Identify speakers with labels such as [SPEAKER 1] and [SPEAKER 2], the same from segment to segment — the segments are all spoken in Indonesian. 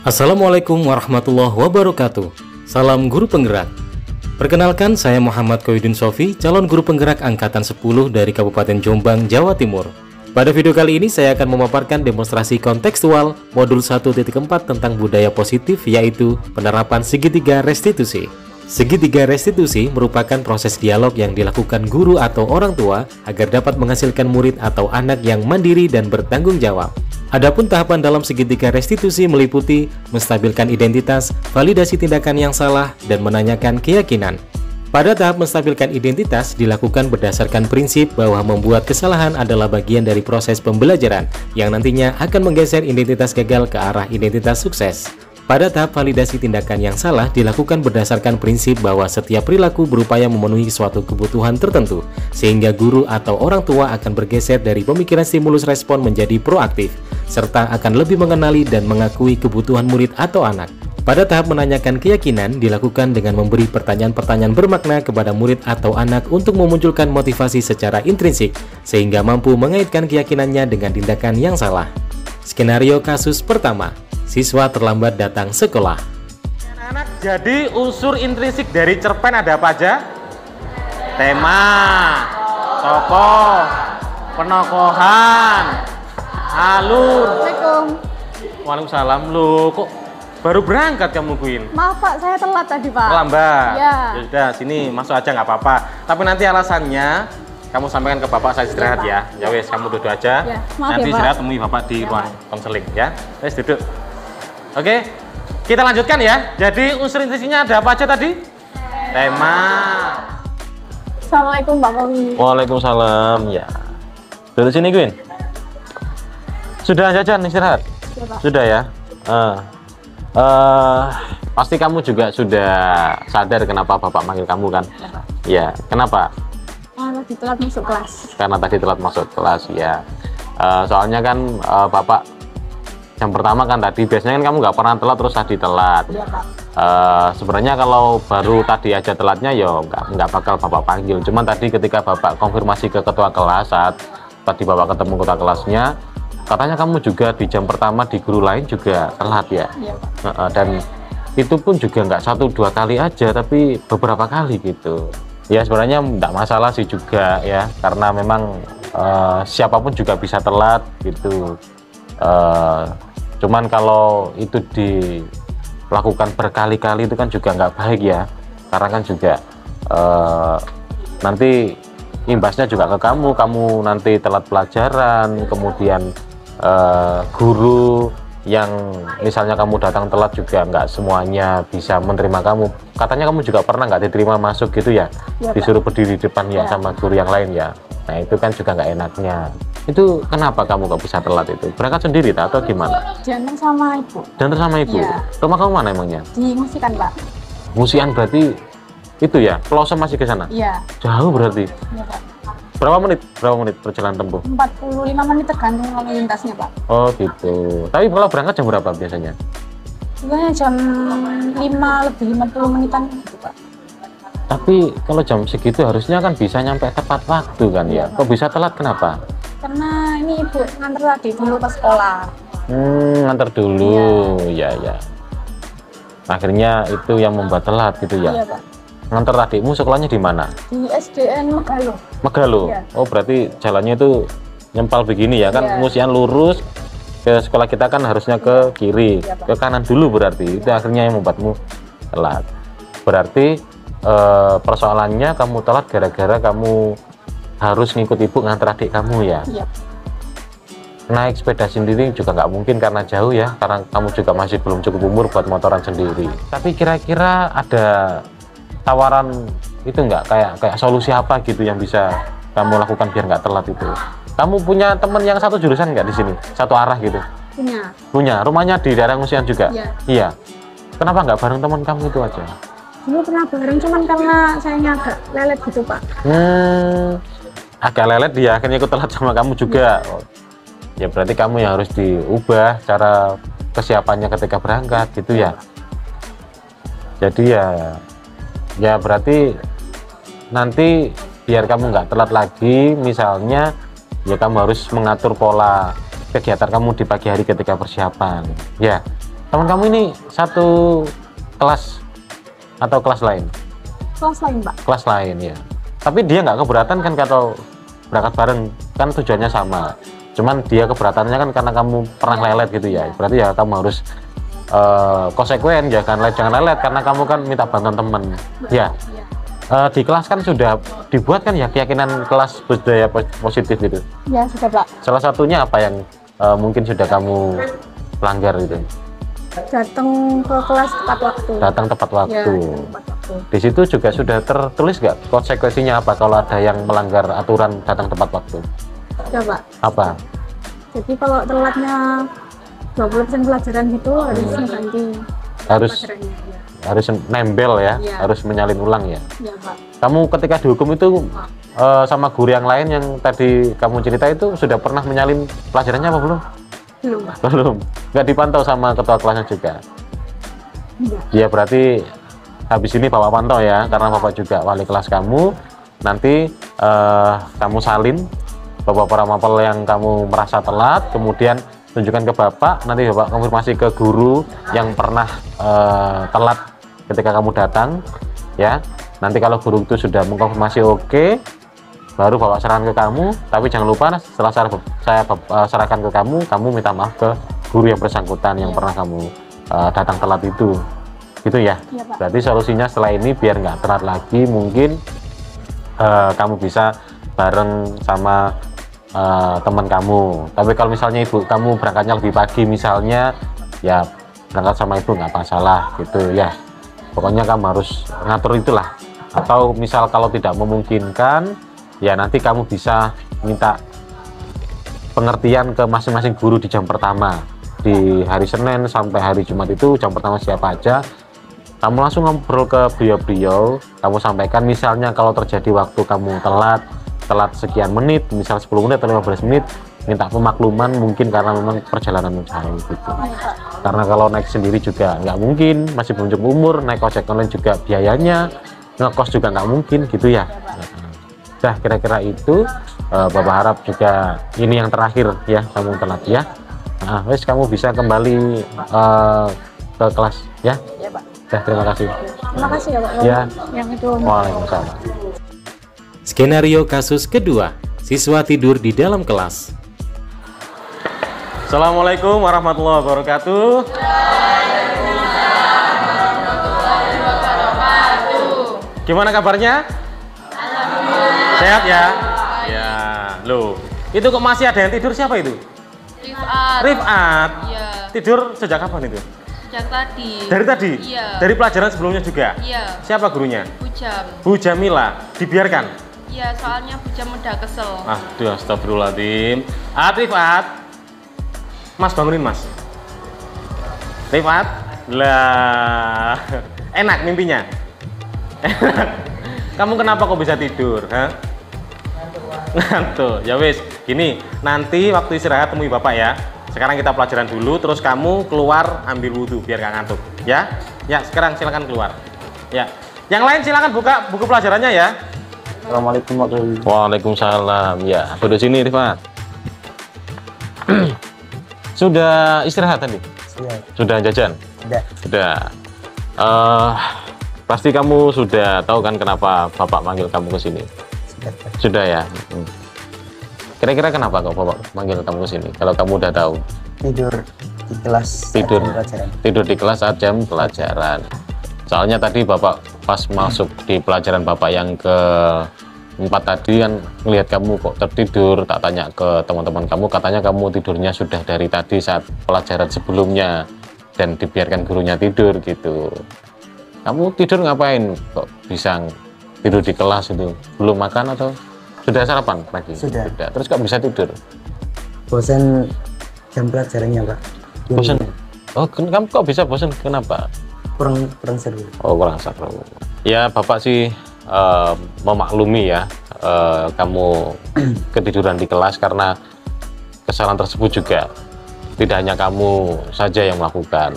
[SPEAKER 1] Assalamualaikum warahmatullahi wabarakatuh. Salam guru penggerak. Perkenalkan, saya Muhammad Koyudin Sofi, calon guru penggerak angkatan 10 dari Kabupaten Jombang, Jawa Timur. Pada video kali ini saya akan memaparkan demonstrasi kontekstual modul 1.4 tentang budaya positif, yaitu penerapan segitiga restitusi. Segitiga restitusi merupakan proses dialog yang dilakukan guru atau orang tua agar dapat menghasilkan murid atau anak yang mandiri dan bertanggung jawab. Adapun tahapan dalam segitiga restitusi meliputi menstabilkan identitas, validasi tindakan yang salah, dan menanyakan keyakinan. Pada tahap menstabilkan identitas dilakukan berdasarkan prinsip bahwa membuat kesalahan adalah bagian dari proses pembelajaran yang nantinya akan menggeser identitas gagal ke arah identitas sukses. Pada tahap validasi tindakan yang salah dilakukan berdasarkan prinsip bahwa setiap perilaku berupaya memenuhi suatu kebutuhan tertentu, sehingga guru atau orang tua akan bergeser dari pemikiran stimulus respon menjadi proaktif, serta akan lebih mengenali dan mengakui kebutuhan murid atau anak. Pada tahap menanyakan keyakinan dilakukan dengan memberi pertanyaan-pertanyaan bermakna kepada murid atau anak untuk memunculkan motivasi secara intrinsik, sehingga mampu mengaitkan keyakinannya dengan tindakan yang salah. Skenario kasus pertama, siswa terlambat datang sekolah.
[SPEAKER 2] Anak-anak, jadi unsur intrinsik dari cerpen ada apa aja? Tema, tokoh, penokohan, alur.
[SPEAKER 3] Assalamualaikum.
[SPEAKER 2] Waalaikumsalam. Loh, kok baru berangkat kamu, Queen?
[SPEAKER 3] Maaf Pak, saya telat tadi Pak.
[SPEAKER 2] Terlambat?
[SPEAKER 3] Ya.
[SPEAKER 2] Ya sudah, sini masuk aja nggak apa-apa. Tapi nanti alasannya kamu sampaikan ke bapak, saya istirahat ya. Ya wes, kamu duduk aja.
[SPEAKER 3] Ya, maaf
[SPEAKER 2] Nanti
[SPEAKER 3] ya, Pak.
[SPEAKER 2] istirahat temui bapak di
[SPEAKER 3] Ya,
[SPEAKER 2] ruang
[SPEAKER 3] Pak.
[SPEAKER 2] konseling ya. Wes duduk. Oke, kita lanjutkan ya. Jadi unsur intrinsiknya ada apa aja tadi? Tema.
[SPEAKER 3] Assalamualaikum Pak Kowi.
[SPEAKER 2] Waalaikumsalam. Ya. Duduk sini, Queen. Sudah jajan istirahat?
[SPEAKER 3] Ya, Pak.
[SPEAKER 2] Sudah ya. Pasti kamu juga sudah sadar kenapa bapak manggil kamu kan?
[SPEAKER 3] Ya, Pak.
[SPEAKER 2] Ya. Kenapa?
[SPEAKER 3] Tadi telat masuk kelas.
[SPEAKER 2] Karena tadi telat masuk kelas ya. Soalnya kan bapak yang pertama kan tadi biasanya kan kamu nggak pernah telat terus tadi telat.
[SPEAKER 3] Iya Pak.
[SPEAKER 2] Sebenarnya kalau baru tadi aja telatnya ya nggak bakal bapak panggil. Cuman tadi ketika bapak konfirmasi ke ketua kelas saat tadi bapak ketemu ketua kelasnya, katanya kamu juga di jam pertama di guru lain juga telat ya.
[SPEAKER 3] Iya Pak.
[SPEAKER 2] Dan itu pun juga nggak 1-2 kali aja, tapi beberapa kali gitu. Ya sebenarnya nggak masalah sih juga ya, karena memang siapapun juga bisa telat gitu. Cuman kalau itu dilakukan berkali-kali itu kan juga nggak baik ya, karena kan juga nanti imbasnya juga ke kamu nanti telat pelajaran, kemudian guru yang misalnya kamu datang telat juga nggak semuanya bisa menerima kamu. Katanya kamu juga pernah nggak diterima masuk gitu ya,
[SPEAKER 3] Ya,
[SPEAKER 2] disuruh berdiri di depan ya
[SPEAKER 3] Ya.
[SPEAKER 2] sama guru yang lain ya. Nah itu kan juga nggak enaknya. Itu kenapa kamu kok bisa telat itu? Berangkat sendiri tak atau gimana?
[SPEAKER 3] Jangan sama Ibu.
[SPEAKER 2] Dan sama ibu?
[SPEAKER 3] Ya.
[SPEAKER 2] Rumah kamu mana emangnya?
[SPEAKER 3] Di musikan Pak.
[SPEAKER 2] Musian berarti itu ya? Pelosok masih ke sana?
[SPEAKER 3] Iya.
[SPEAKER 2] Jauh berarti?
[SPEAKER 3] Iya Pak.
[SPEAKER 2] Berapa menit? Berapa menit perjalanan tempuh?
[SPEAKER 3] 45 menit tergantung lalu lintasnya Pak.
[SPEAKER 2] Oh gitu. Tapi kalau berangkat jam berapa biasanya?
[SPEAKER 3] Sebenarnya jam 5 lebih 50 menitan gitu Pak.
[SPEAKER 2] Tapi kalau jam segitu harusnya kan bisa nyampe tepat waktu kan ya?
[SPEAKER 3] Iya,
[SPEAKER 2] Kok bisa telat kenapa?
[SPEAKER 3] Karena ini Ibu nganter tadi dulu ke sekolah.
[SPEAKER 2] Nganter dulu. Ya ya. Akhirnya itu yang membuat telat gitu ya?
[SPEAKER 3] Iya Pak.
[SPEAKER 2] Nganter adikmu sekolahnya di mana?
[SPEAKER 3] Di SDN Megalo.
[SPEAKER 2] Megalo.
[SPEAKER 3] Iya.
[SPEAKER 2] Oh berarti jalannya itu nyempal begini ya kan?
[SPEAKER 3] Iya.
[SPEAKER 2] Musian lurus ke sekolah kita kan harusnya ke kiri,
[SPEAKER 3] Iya, Pak.
[SPEAKER 2] ke kanan dulu berarti. Itu akhirnya yang membuatmu telat. Berarti persoalannya kamu telat gara-gara kamu harus ngikut ibu nganter adik kamu ya.
[SPEAKER 3] Iya.
[SPEAKER 2] Naik sepeda sendiri juga nggak mungkin karena jauh ya, karena kamu juga masih belum cukup umur buat motoran sendiri. Tapi kira-kira ada tawaran itu nggak, kayak solusi apa gitu yang bisa kamu lakukan biar nggak telat itu? Kamu punya teman yang satu jurusan nggak di sini, satu arah gitu?
[SPEAKER 3] Punya.
[SPEAKER 2] Punya. Rumahnya di daerah Musian juga?
[SPEAKER 3] Iya.
[SPEAKER 2] Iya. Kenapa nggak bareng teman kamu itu aja?
[SPEAKER 3] Dulu pernah bareng, cuman karena sayanya agak lelet gitu Pak.
[SPEAKER 2] Agak lelet dia akhirnya ikut telat sama kamu juga. Ya berarti kamu yang harus diubah cara kesiapannya ketika berangkat gitu ya. Jadi ya berarti nanti biar kamu nggak telat lagi, misalnya ya kamu harus mengatur pola kegiatan kamu di pagi hari ketika persiapan ya. Teman kamu ini satu kelas atau kelas lain?
[SPEAKER 3] Kelas lain, Pak.
[SPEAKER 2] Kelas lain ya. Tapi dia nggak keberatan kan kalau berangkat bareng, kan tujuannya sama. Cuman dia keberatannya kan karena kamu pernah lelet gitu ya. Berarti ya kamu harus konsekuen, jangan lelet karena kamu kan minta bantuan temen. Ya. Di kelas kan sudah dibuat kan ya keyakinan kelas budaya positif gitu.
[SPEAKER 3] Ya, sudah, Pak.
[SPEAKER 2] Salah satunya apa yang mungkin sudah kamu langgar gitu?
[SPEAKER 3] Datang ke kelas tepat waktu.
[SPEAKER 2] Datang tepat
[SPEAKER 3] Ya,
[SPEAKER 2] waktu.
[SPEAKER 3] tepat waktu.
[SPEAKER 2] Di situ juga sudah tertulis nggak konsekuensinya apa kalau ada yang melanggar aturan datang tepat waktu?
[SPEAKER 3] Ya, Pak.
[SPEAKER 2] Apa?
[SPEAKER 3] Jadi kalau telatnya 20% pelajaran gitu harus ganti
[SPEAKER 2] Harus
[SPEAKER 3] pelajarannya. Ya.
[SPEAKER 2] harus nembel ya,
[SPEAKER 3] Iya.
[SPEAKER 2] harus menyalin ulang ya.
[SPEAKER 3] Ya, Pak.
[SPEAKER 2] Kamu ketika dihukum itu sama guru yang lain yang tadi kamu cerita itu sudah pernah menyalin pelajarannya apa belum?
[SPEAKER 3] Belum, Pak.
[SPEAKER 2] Belum. Nggak dipantau sama ketua kelasnya juga.
[SPEAKER 3] Enggak.
[SPEAKER 2] Ya berarti habis ini Bapak pantau ya, karena Bapak juga wali kelas kamu. Nanti kamu salin beberapa mapel yang kamu merasa telat, kemudian tunjukkan ke Bapak, nanti Bapak konfirmasi ke guru yang pernah telat ketika kamu datang ya. Nanti kalau guru itu sudah mengkonfirmasi oke, baru Bapak serahkan ke kamu. Tapi jangan lupa setelah saya serahkan ke kamu minta maaf ke guru yang bersangkutan yang pernah kamu datang telat itu, gitu ya.
[SPEAKER 3] Iya, Pak.
[SPEAKER 2] Berarti solusinya setelah ini biar nggak telat lagi, mungkin kamu bisa bareng sama teman kamu. Tapi kalau misalnya ibu kamu berangkatnya lebih pagi misalnya, ya berangkat sama ibu nggak masalah gitu ya. Pokoknya kamu harus ngatur itulah. Atau misal kalau tidak memungkinkan, ya nanti kamu bisa minta pengertian ke masing-masing guru di jam pertama. Di hari Senin sampai hari Jumat itu jam pertama siapa aja, kamu langsung ngobrol ke beliau-beliau, kamu sampaikan misalnya kalau terjadi waktu kamu telat sekian menit, misal 10 menit atau 15 menit, minta pemakluman mungkin karena memang perjalanan jauh gitu. Karena kalau naik sendiri juga nggak mungkin, masih belum cukup umur, naik ojek online juga biayanya, ngekos juga nggak mungkin gitu ya. Nah kira-kira itu Bapak harap juga ini yang terakhir ya, kamu telat ya. Nah, wes kamu bisa kembali ke kelas ya.
[SPEAKER 3] Ya, Pak.
[SPEAKER 2] Ya, terima kasih.
[SPEAKER 3] Terima kasih ya, Pak.
[SPEAKER 2] Ya.
[SPEAKER 3] Yang itu.
[SPEAKER 2] Waalaikumsalam.
[SPEAKER 1] Skenario kasus kedua, siswa tidur di dalam kelas.
[SPEAKER 2] Assalamualaikum warahmatullahi wabarakatuh. Gimana kabarnya? Sehat ya? Ya, loh. Itu kok masih ada yang tidur, siapa itu?
[SPEAKER 4] Rifat.
[SPEAKER 2] Rifat.
[SPEAKER 4] Iya.
[SPEAKER 2] Tidur sejak kapan itu?
[SPEAKER 4] Sejak tadi.
[SPEAKER 2] Dari tadi?
[SPEAKER 4] Iya.
[SPEAKER 2] Dari pelajaran sebelumnya juga?
[SPEAKER 4] Iya.
[SPEAKER 2] Siapa gurunya?
[SPEAKER 4] Bujam.
[SPEAKER 2] Bu Jamila. Dibiarkan?
[SPEAKER 4] Iya, soalnya Bujam udah kesel.
[SPEAKER 2] Aduh, astagfirullahaladzim. Rifat. Mas bangunin mas. Rifat. Lah. Enak mimpinya? Kamu kenapa kok bisa tidur? Hah? Ngantuk. Ya wis, gini, nanti waktu istirahat temui Bapak ya. Sekarang kita pelajaran dulu, terus kamu keluar ambil wudhu biar gak ngantuk. Ya? Ya, sekarang silakan keluar. Ya. Yang lain silakan buka buku pelajarannya ya.
[SPEAKER 5] Assalamualaikum warahmatullahi wabarakatuh.
[SPEAKER 2] Waalaikumsalam. Ya, duduk sini Rifat. Sudah istirahat tadi? Sudah jajan? Sudah. Pasti kamu sudah tahu kan kenapa Bapak manggil kamu ke sini? Sudah ya. Kira-kira kenapa kok Bapak manggil kamu ke sini? Kalau kamu udah tahu.
[SPEAKER 5] Tidur di kelas
[SPEAKER 2] Tidur.
[SPEAKER 5] saat jam pelajaran.
[SPEAKER 2] Tidur di kelas saat jam pelajaran. Soalnya tadi Bapak pas masuk di pelajaran Bapak yang ke-4 tadi kan ngelihat kamu kok tertidur, tak tanya ke teman-teman kamu, katanya kamu tidurnya sudah dari tadi saat pelajaran sebelumnya dan dibiarkan gurunya tidur gitu. Kamu tidur ngapain kok bisa tidur di kelas itu? Belum makan atau sudah sarapan pagi?
[SPEAKER 5] Sudah.
[SPEAKER 2] Terus kok bisa tidur?
[SPEAKER 5] Bosan jam pelajarannya, Pak.
[SPEAKER 2] Bosan? Oh, kamu kok bisa bosan? Kenapa?
[SPEAKER 5] Kurang seru.
[SPEAKER 2] Oh, kurang seru. Ya, Bapak sih memaklumi ya, kamu ketiduran di kelas karena kesalahan tersebut juga tidak hanya kamu saja yang melakukan.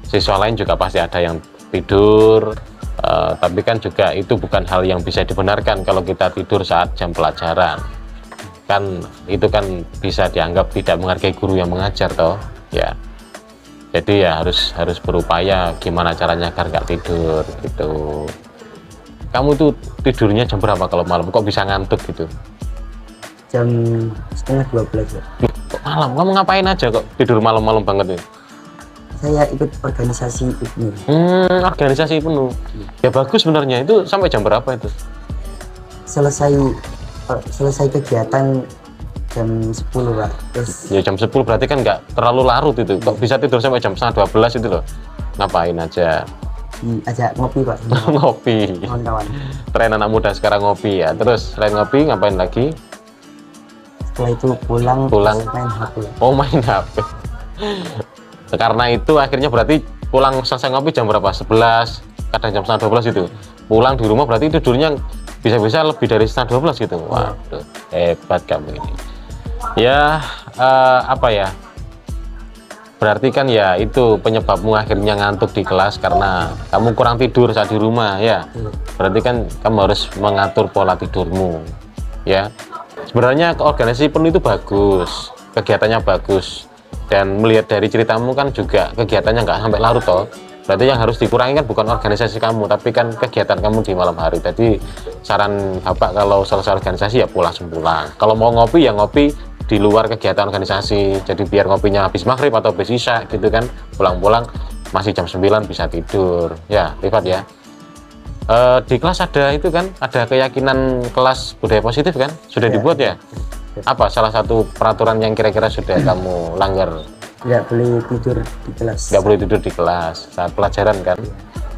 [SPEAKER 2] Siswa lain juga pasti ada yang tidur, tapi kan juga itu bukan hal yang bisa dibenarkan kalau kita tidur saat jam pelajaran. Kan itu kan bisa dianggap tidak menghargai guru yang mengajar toh, ya. Jadi ya harus berupaya gimana caranya agar nggak tidur gitu. Kamu tuh tidurnya jam berapa kalau malam? Kok bisa ngantuk gitu?
[SPEAKER 5] Jam setengah 12 ya.
[SPEAKER 2] Kok malam? Kamu ngapain aja kok tidur malam-malam banget nih?
[SPEAKER 5] Saya ikut organisasi IPNU.
[SPEAKER 2] Organisasi penuh. Ya bagus sebenarnya. Itu sampai jam berapa itu?
[SPEAKER 5] Selesai kegiatan jam 10 Pak. Terus
[SPEAKER 2] Ya jam 10 berarti kan nggak terlalu larut itu. Kok bisa tidur sampai jam setengah 12 itu loh? Ngapain aja?
[SPEAKER 5] diajak ngopi Pak.
[SPEAKER 2] Ngopi.
[SPEAKER 5] Kawan-kawan.
[SPEAKER 2] Tren anak muda sekarang ngopi ya. Terus selain ngopi ngapain lagi?
[SPEAKER 5] Setelah itu pulang main HP.
[SPEAKER 2] Oh, main HP. Karena itu akhirnya berarti pulang selesai ngopi jam berapa? 11, kadang jam setengah 12 itu. Pulang di rumah berarti tidurnya bisa-bisa lebih dari setengah 12 gitu. Waduh, hebat kamu ini. Ya, apa ya? Berarti kan ya itu penyebabmu akhirnya ngantuk di kelas karena kamu kurang tidur saat di rumah ya. Berarti kan kamu harus mengatur pola tidurmu ya. Sebenarnya organisasi penuh itu bagus, kegiatannya bagus, dan melihat dari ceritamu kan juga kegiatannya nggak sampai larut toh. Berarti yang harus dikurangi kan bukan organisasi kamu, tapi kan kegiatan kamu di malam hari. Jadi saran bapak kalau selesai organisasi ya pulang. Kalau mau ngopi ya ngopi di luar kegiatan organisasi, jadi biar ngopinya habis maghrib atau habis isya gitu kan, pulang-pulang masih jam 9 bisa tidur ya. Lihat ya, di kelas ada itu kan, ada keyakinan kelas budaya positif kan, sudah dibuat ya. Apa salah satu peraturan yang kira-kira sudah kamu langgar?
[SPEAKER 5] Tidak boleh tidur di kelas.
[SPEAKER 2] Nggak boleh tidur di kelas saat pelajaran kan.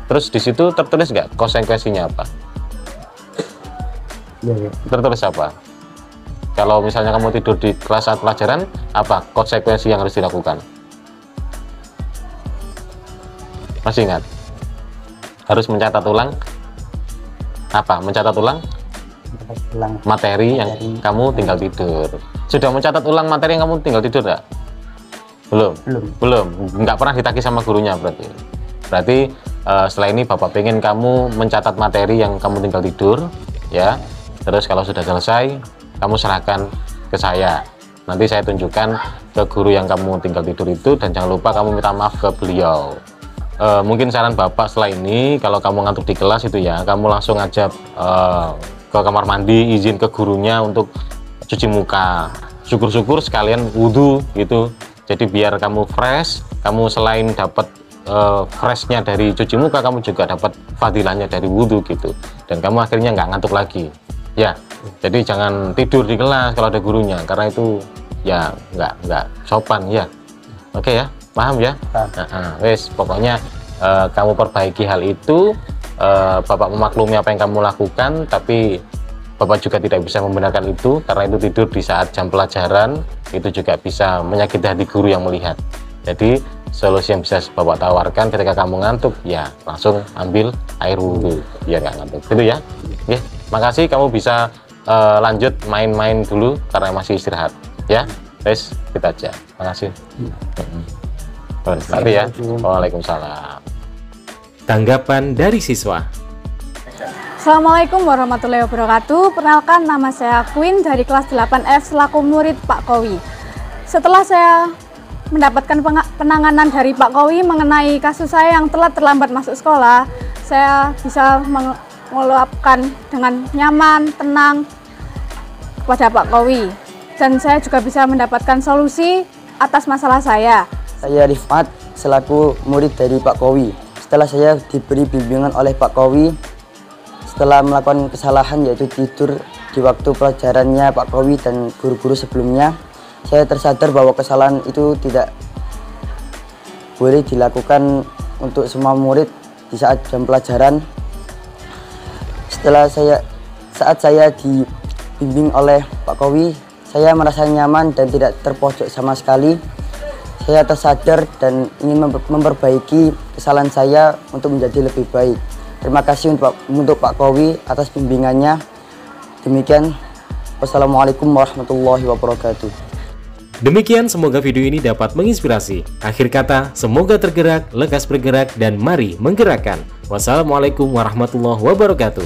[SPEAKER 2] Terus di situ tertulis nggak konsekuensinya apa?
[SPEAKER 5] Ya.
[SPEAKER 2] Tertulis apa? Kalau misalnya kamu tidur di kelas saat pelajaran, apa konsekuensi yang harus dilakukan? Masih ingat? Harus mencatat ulang. Apa? Mencatat ulang materi yang kamu tinggal tidur. Sudah mencatat ulang materi yang kamu tinggal tidur enggak? Belum. Nggak pernah ditagih sama gurunya berarti. Berarti setelah ini Bapak pengen kamu mencatat materi yang kamu tinggal tidur, ya. Terus kalau sudah selesai, kamu serahkan ke saya. Nanti saya tunjukkan ke guru yang kamu tinggal tidur itu, dan jangan lupa kamu minta maaf ke beliau. Mungkin saran Bapak setelah ini, kalau kamu ngantuk di kelas itu ya, kamu langsung aja ke kamar mandi, izin ke gurunya untuk cuci muka. Syukur-syukur sekalian wudhu gitu. Jadi biar kamu fresh, kamu selain dapat freshnya dari cuci muka, kamu juga dapat fadilahnya dari wudhu gitu. Dan kamu akhirnya nggak ngantuk lagi. Ya, jadi jangan tidur di kelas kalau ada gurunya, karena itu ya nggak sopan ya. Oke ya, paham ya? Wes, pokoknya kamu perbaiki hal itu. Bapak memaklumi apa yang kamu lakukan, tapi Bapak juga tidak bisa membenarkan itu, karena itu tidur di saat jam pelajaran itu juga bisa menyakiti hati guru yang melihat. Jadi solusi yang bisa Bapak tawarkan ketika kamu ngantuk, ya langsung ambil air wudhu biar nggak ngantuk. Gitu ya. Oke, makasih, kamu bisa lanjut main-main dulu karena masih istirahat ya. Wes, kita aja. Makasih. Nanti ya. Waalaikumsalam.
[SPEAKER 1] Tanggapan dari siswa.
[SPEAKER 3] Assalamualaikum warahmatullahi wabarakatuh. Perkenalkan, nama saya Queen dari kelas 8F selaku murid Pak Kowi. Setelah saya mendapatkan penanganan dari Pak Kowi mengenai kasus saya yang telah terlambat masuk sekolah, saya bisa meluapkan dengan nyaman, tenang kepada Pak Kowi. Dan saya juga bisa mendapatkan solusi atas masalah saya.
[SPEAKER 5] Saya Rifat selaku murid dari Pak Kowi. Setelah saya diberi bimbingan oleh Pak Kowi, setelah melakukan kesalahan yaitu tidur di waktu pelajarannya Pak Kowi dan guru-guru sebelumnya, saya tersadar bahwa kesalahan itu tidak boleh dilakukan untuk semua murid di saat jam pelajaran. Saat saya dibimbing oleh Pak Kowi, saya merasa nyaman dan tidak terpojok sama sekali. Saya tersadar dan ingin memperbaiki kesalahan saya untuk menjadi lebih baik. Terima kasih untuk Pak Kowi atas bimbingannya. Demikian, wassalamualaikum warahmatullahi wabarakatuh.
[SPEAKER 1] Demikian, semoga video ini dapat menginspirasi. Akhir kata, semoga tergerak, lekas bergerak, dan mari menggerakkan. Wassalamualaikum warahmatullahi wabarakatuh.